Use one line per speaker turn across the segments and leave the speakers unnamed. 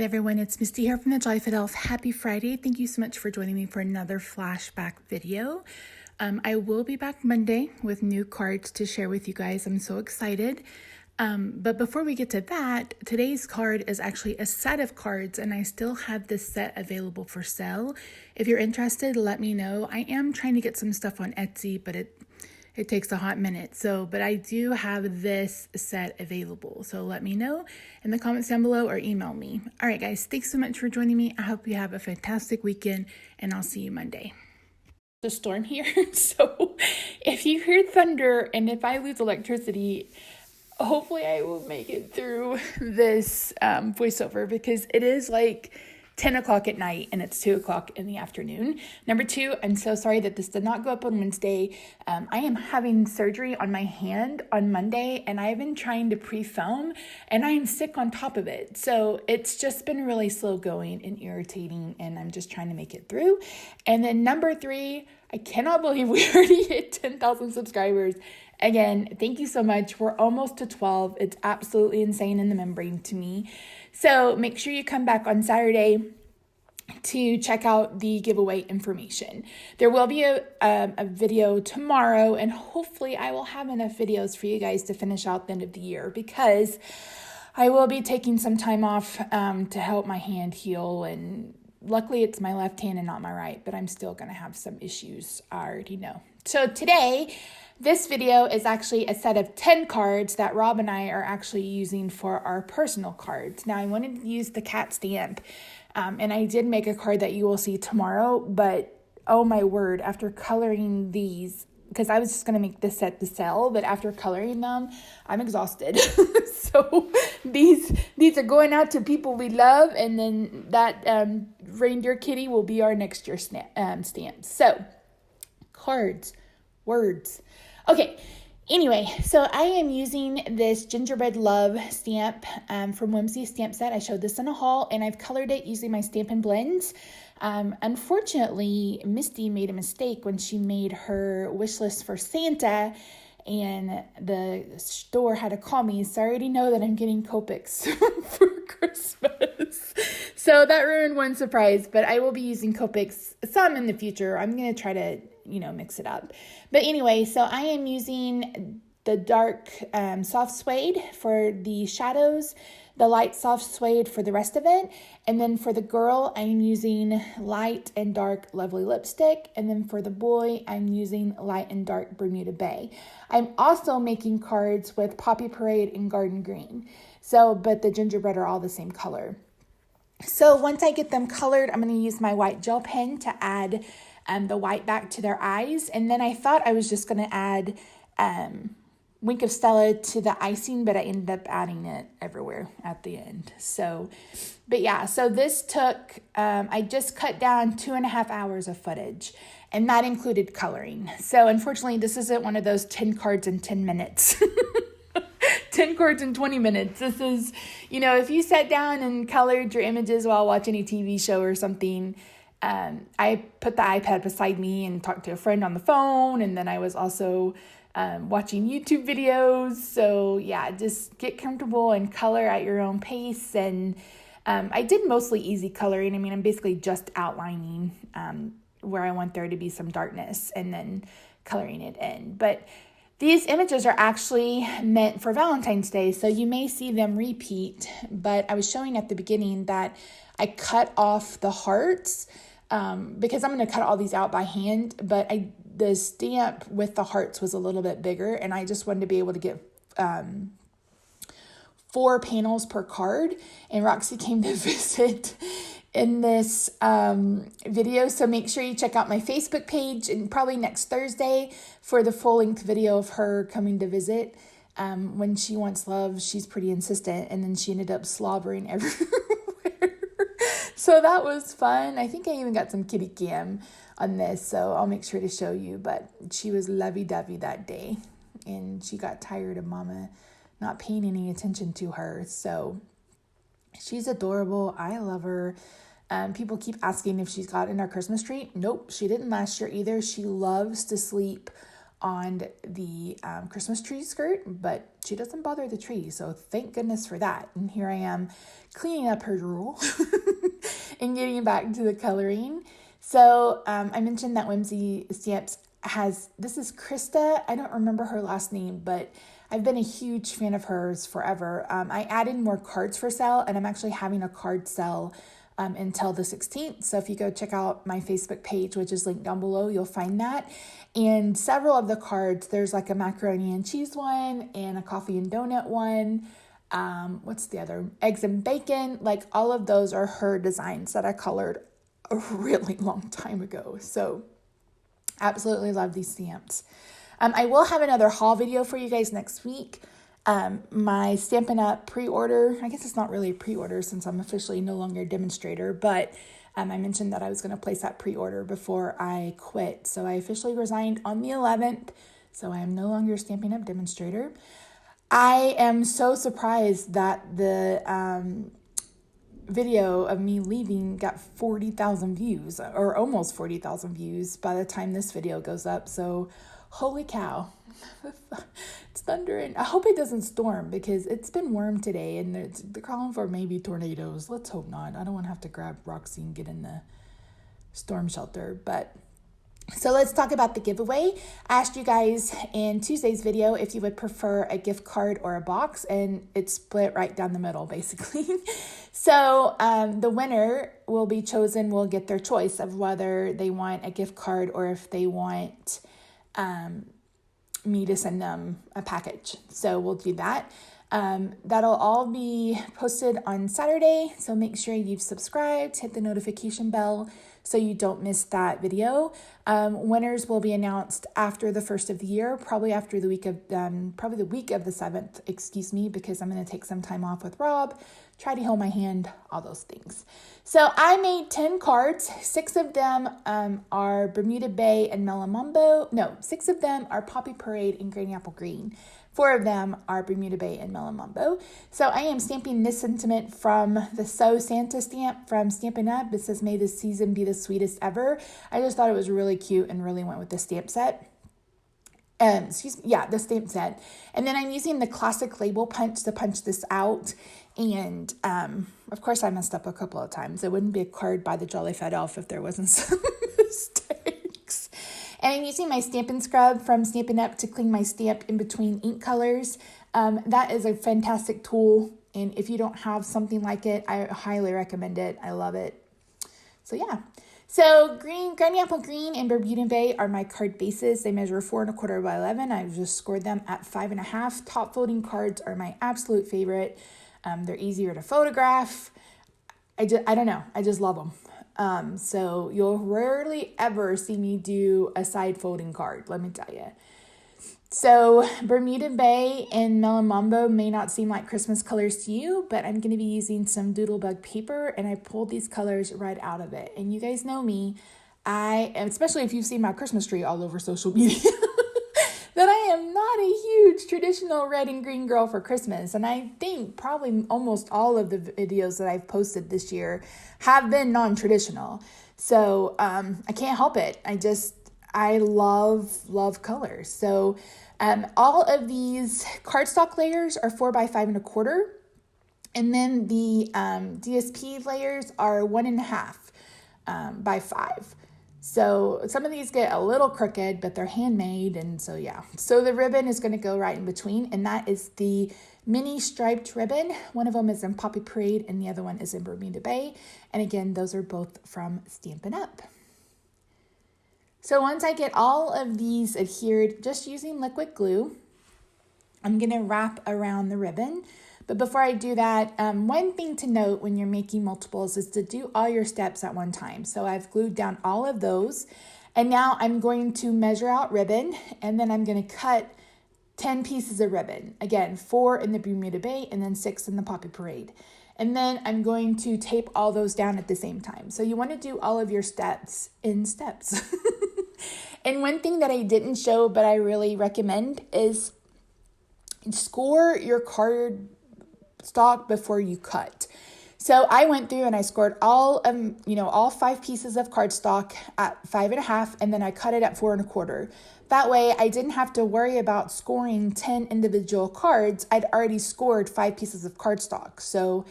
Hey everyone, it's Misty here from TheJollyFatElf. Happy Friday. Thank you so much for joining me for another flashback video. I will be back Monday with new cards to share with you guys. I'm so excited. But before we get to that, today's card is actually a set of cards and I still have this set available for sale. If you're interested, let me know. I am trying to get some stuff on Etsy, but it takes a hot minute. But I do have this set available. So let me know in the comments down below or email me. All right, guys, thanks so much for joining me. I hope you have a fantastic weekend and I'll see you Monday. The storm here. So if you hear thunder and if I lose electricity, hopefully I will make it through this voiceover because it is like 10 o'clock at night and it's 2 o'clock in the afternoon. Number two, I'm so sorry that this did not go up on Wednesday. I am having surgery on my hand on Monday and I've been trying to pre-film and I am sick on top of it. So it's just been really slow going and irritating and I'm just trying to make it through. And then number three, I cannot believe we already hit 10,000 subscribers. Again, thank you so much. We're almost to 12. It's absolutely insane in the membrane to me. So make sure you come back on Saturday to check out the giveaway information. There will be a video tomorrow and hopefully I will have enough videos for you guys to finish out the end of the year because I will be taking some time off to help my hand heal, and luckily it's my left hand and not my right, but I'm still going to have some issues, I already know. So today, this video is actually a set of 10 cards that Rob and I are actually using for our personal cards. Now, I wanted to use the cat stamp, and I did make a card that you will see tomorrow, but oh my word, after coloring these, because I was just going to make this set to sell, but after coloring them, I'm exhausted. So these are going out to people we love, and then that reindeer kitty will be our next year stamp. So, cards, words. Okay, anyway, so I am using this Gingerbread Love stamp from Whimsy Stamp Set. I showed this in a haul, and I've colored it using my Stampin' Blends. Unfortunately, Misty made a mistake when she made her wish list for Santa, and the store had to call me, so I already know that I'm getting Copics for Christmas. So that ruined one surprise, but I will be using Copics some in the future. I'm going to try to mix it up. But anyway, so I am using the dark soft suede for the shadows, the light soft suede for the rest of it. And then for the girl, I'm using light and dark Lovely Lipstick. And then for the boy, I'm using light and dark Bermuda Bay. I'm also making cards with Poppy Parade and Garden Green. But the gingerbread are all the same color. So once I get them colored, I'm going to use my white gel pen to add the white back to their eyes. And then I thought I was just going to add Wink of Stella to the icing, but I ended up adding it everywhere at the end. So this took, I just cut down 2.5 hours of footage, and that included coloring. So unfortunately, this isn't one of those 10 cards in 10 minutes. 10 cards in 20 minutes. This is, if you sat down and colored your images while watching a TV show or something, I put the iPad beside me and talked to a friend on the phone, and then I was also watching YouTube videos. So yeah, just get comfortable and color at your own pace. And I did mostly easy coloring. I mean, I'm basically just outlining where I want there to be some darkness and then coloring it in. But these images are actually meant for Valentine's Day, so you may see them repeat, but I was showing at the beginning that I cut off the hearts because I'm going to cut all these out by hand, but the stamp with the hearts was a little bit bigger, and I just wanted to be able to get 4 panels per card, and Roxie came to visit in this video, so make sure you check out my Facebook page and probably next Thursday for the full-length video of her coming to visit. When she wants love, she's pretty insistent, and then she ended up slobbering everywhere. So that was fun. I think I even got some kitty cam on this, so I'll make sure to show you, but she was lovey-dovey that day, and she got tired of Mama not paying any attention to her, so she's adorable. I love her. People keep asking if she's got in our Christmas tree. Nope, she didn't last year either. She loves to sleep on the Christmas tree skirt, but she doesn't bother the tree, so thank goodness for that. And here I am cleaning up her drool and getting back to the coloring. So I mentioned that Whimsy Stamps this is Krista. I don't remember her last name, but I've been a huge fan of hers forever. I added more cards for sale, and I'm actually having a card sale until the 16th. So if you go check out my Facebook page, which is linked down below, you'll find that. And several of the cards, there's like a macaroni and cheese one and a coffee and donut one. What's the other? Eggs and bacon. Like all of those are her designs that I colored a really long time ago. So absolutely love these stamps. I will have another haul video for you guys next week. My Stampin' Up! Pre-order, I guess it's not really a pre-order since I'm officially no longer a demonstrator, but I mentioned that I was going to place that pre-order before I quit. So I officially resigned on the 11th, so I am no longer a Stampin' Up! Demonstrator. I am so surprised that the video of me leaving got 40,000 views, or almost 40,000 views by the time this video goes up. So holy cow, it's thundering. I hope it doesn't storm because it's been warm today and they're calling for maybe tornadoes. Let's hope not. I don't want to have to grab Roxie and get in the storm shelter. But so let's talk about the giveaway. I asked you guys in Tuesday's video if you would prefer a gift card or a box, and it's split right down the middle basically. So the winner will be chosen, will get their choice of whether they want a gift card or if they want me to send them a package. So we'll do that. That'll all be posted on Saturday. So make sure you've subscribed, hit the notification bell so you don't miss that video. Winners will be announced after the first of the year, probably after the week of, probably the week of the 7th, because I'm going to take some time off with Rob, try to heal my hand, all those things. So I made 10 cards. 6 of them are Bermuda Bay and Melamumbo. No, 6 of them are Poppy Parade and Granny Apple Green. 4 of them are Bermuda Bay and Melamumbo. So I am stamping this sentiment from the So Santa stamp from Stampin' Up! It says, "May this season be the sweetest ever." I just thought it was really cute and really went with the stamp set. The stamp set. And then I'm using the classic label punch to punch this out. And of course I messed up a couple of times. It wouldn't be a card by TheJollyFatElf if there wasn't some mistakes. And I'm using my Stampin' Scrub from Stampin' Up! To clean my stamp in between ink colors. That is a fantastic tool. And if you don't have something like it, I highly recommend it. I love it. So yeah. So Granny Apple Green and Bermuda Bay are my card bases. They measure 4 1/4 by 11. I've just scored them at 5 1/2. Top folding cards are my absolute favorite. They're easier to photograph. I don't know. I just love them. So you'll rarely ever see me do a side folding card, let me tell you. So Bermuda Bay and Melamumbo may not seem like Christmas colors to you, but I'm going to be using some Doodlebug paper, and I pulled these colors right out of it. And you guys know me, especially if you've seen my Christmas tree all over social media, that I am not a huge traditional red and green girl for Christmas. And I think probably almost all of the videos that I've posted this year have been non-traditional. So I can't help it. I love colors. So all of these cardstock layers are 4 by 5 1/4. And then the DSP layers are 1 1/2 by 5. So some of these get a little crooked, but they're handmade. And so, yeah. So the ribbon is going to go right in between. And that is the mini striped ribbon. One of them is in Poppy Parade and the other one is in Bermuda Bay. And again, those are both from Stampin' Up! So once I get all of these adhered, just using liquid glue, I'm going to wrap around the ribbon. But before I do that, one thing to note when you're making multiples is to do all your steps at one time. So I've glued down all of those. And now I'm going to measure out ribbon, and then I'm going to cut 10 pieces of ribbon. Again, 4 in the Bermuda Bay and then 6 in the Poppy Parade. And then I'm going to tape all those down at the same time. So you want to do all of your steps in steps. And one thing that I didn't show, but I really recommend, is score your card stock before you cut. So I went through and I scored all 5 pieces of cardstock at 5.5, and then I cut it at 4.25. That way I didn't have to worry about scoring 10 individual cards. I'd already scored 5 pieces of cardstock. So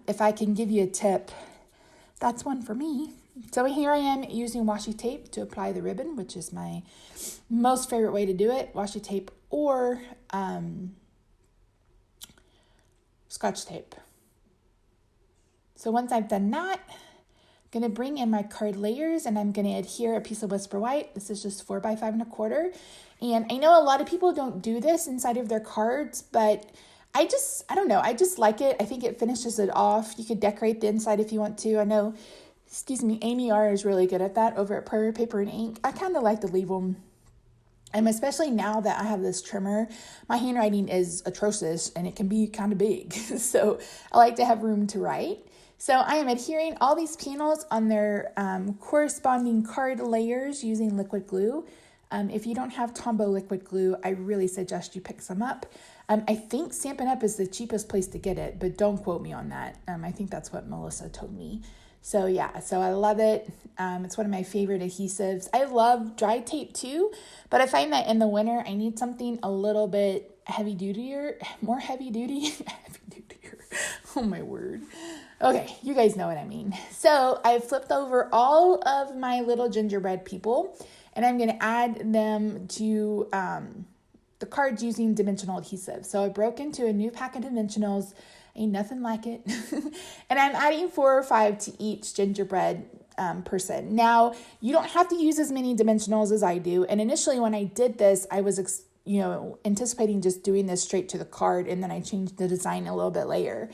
if I can give you a tip, that's one for me. So here I am using washi tape to apply the ribbon, which is my most favorite way to do it. Washi tape or Scotch tape. So once I've done that, I'm going to bring in my card layers and I'm going to adhere a piece of Whisper White. This is just 4 by 5.25. And I know a lot of people don't do this inside of their cards, but I don't know. I just like it. I think it finishes it off. You could decorate the inside if you want to. I know, Amy R is really good at that over at Prairie Paper and Ink. I kind of like to leave them. And especially now that I have this trimmer, my handwriting is atrocious and it can be kind of big. So I like to have room to write. So I am adhering all these panels on their corresponding card layers using liquid glue. If you don't have Tombow liquid glue, I really suggest you pick some up. I think Stampin' Up! Is the cheapest place to get it, but don't quote me on that. I think that's what Melissa told me. So yeah, so I love it. It's one of my favorite adhesives. I love dry tape too, but I find that in the winter, I need something a little bit more heavy duty. Oh my word. Okay, you guys know what I mean. So I flipped over all of my little gingerbread people, and I'm going to add them to the cards using dimensional adhesive. So I broke into a new pack of dimensionals. Ain't nothing like it. And I'm adding 4 or 5 to each gingerbread person. Now, you don't have to use as many dimensionals as I do. And initially when I did this, I was anticipating just doing this straight to the card, and then I changed the design a little bit later.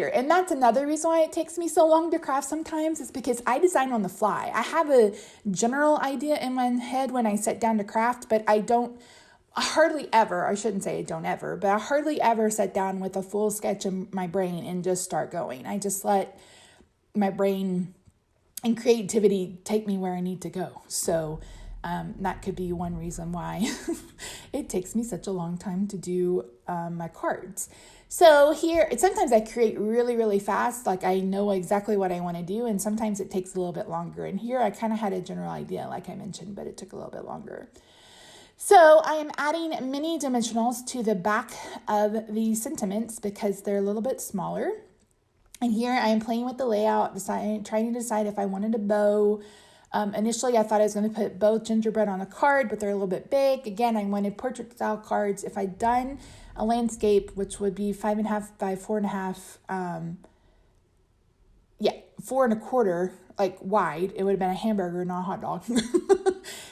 And that's another reason why it takes me so long to craft sometimes, is because I design on the fly. I have a general idea in my head when I sit down to craft, but I hardly ever sit down with a full sketch in my brain and just start going. I just let my brain and creativity take me where I need to go. So that could be one reason why it takes me such a long time to do my cards. So here, sometimes I create really, really fast. Like I know exactly what I want to do, and sometimes it takes a little bit longer. And here I kind of had a general idea, like I mentioned, but it took a little bit longer. So I am adding mini dimensionals to the back of the sentiments because they're a little bit smaller. And here I am playing with the layout, trying to decide if I wanted a bow. Initially, I thought I was going to put both gingerbread on a card, but they're a little bit big. Again, I wanted portrait style cards. If I'd done a landscape, which would be 5.5 by 4.5, 4.25, like wide, it would have been a hamburger, not a hot dog.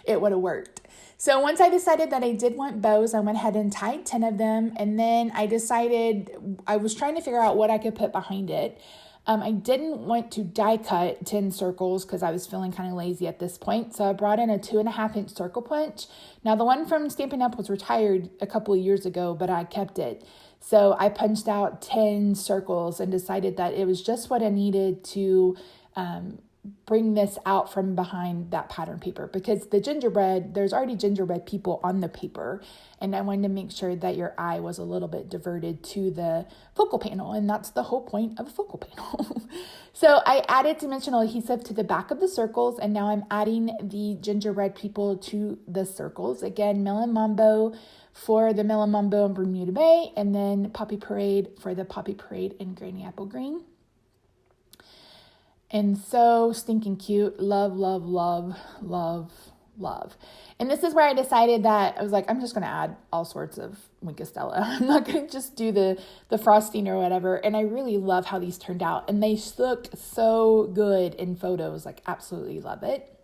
It would have worked. So once I decided that I did want bows, I went ahead and tied 10 of them. And then I decided, I was trying to figure out what I could put behind it. I didn't want to die cut 10 circles because I was feeling kind of lazy at this point. So I brought in a 2.5-inch circle punch. Now the one from Stampin' Up! Was retired a couple of years ago, but I kept it. So I punched out 10 circles and decided that it was just what I needed to bring this out from behind that pattern paper, because the gingerbread, there's already gingerbread people on the paper, and I wanted to make sure that your eye was a little bit diverted to the focal panel, and that's the whole point of a focal panel. So I added dimensional adhesive to the back of the circles, and now I'm adding the gingerbread people to the circles. Again, Melon Mambo for the Melon Mambo and Bermuda Bay, and then Poppy Parade for the Poppy Parade in Granny Apple Green. And so stinking cute. Love, love, love, love, love. And this is where I decided that I was like, I'm just going to add all sorts of Wink of Stella. I'm not going to just do the frosting or whatever. And I really love how these turned out. And they look so good in photos. Like, absolutely love it.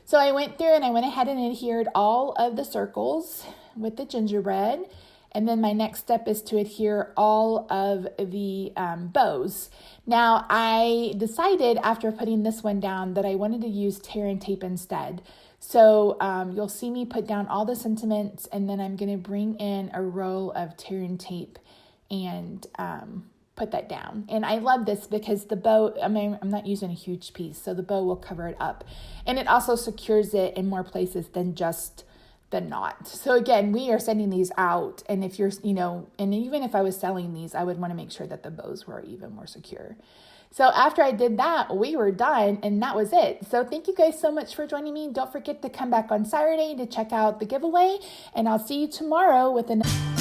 So I went through and I went ahead and adhered all of the circles with the gingerbread. And then my next step is to adhere all of the bows. Now, I decided after putting this one down that I wanted to use tear and tape instead. So you'll see me put down all the sentiments, and then I'm going to bring in a roll of tear and tape and put that down. And I love this because the bow, I'm not using a huge piece, so the bow will cover it up. And it also secures it in more places than just than not. So again, we are sending these out, and if you're, and even if I was selling these, I would want to make sure that the bows were even more secure. So after I did that, we were done, and that was it. So thank you guys so much for joining me. Don't forget to come back on Saturday to check out the giveaway, and I'll see you tomorrow with another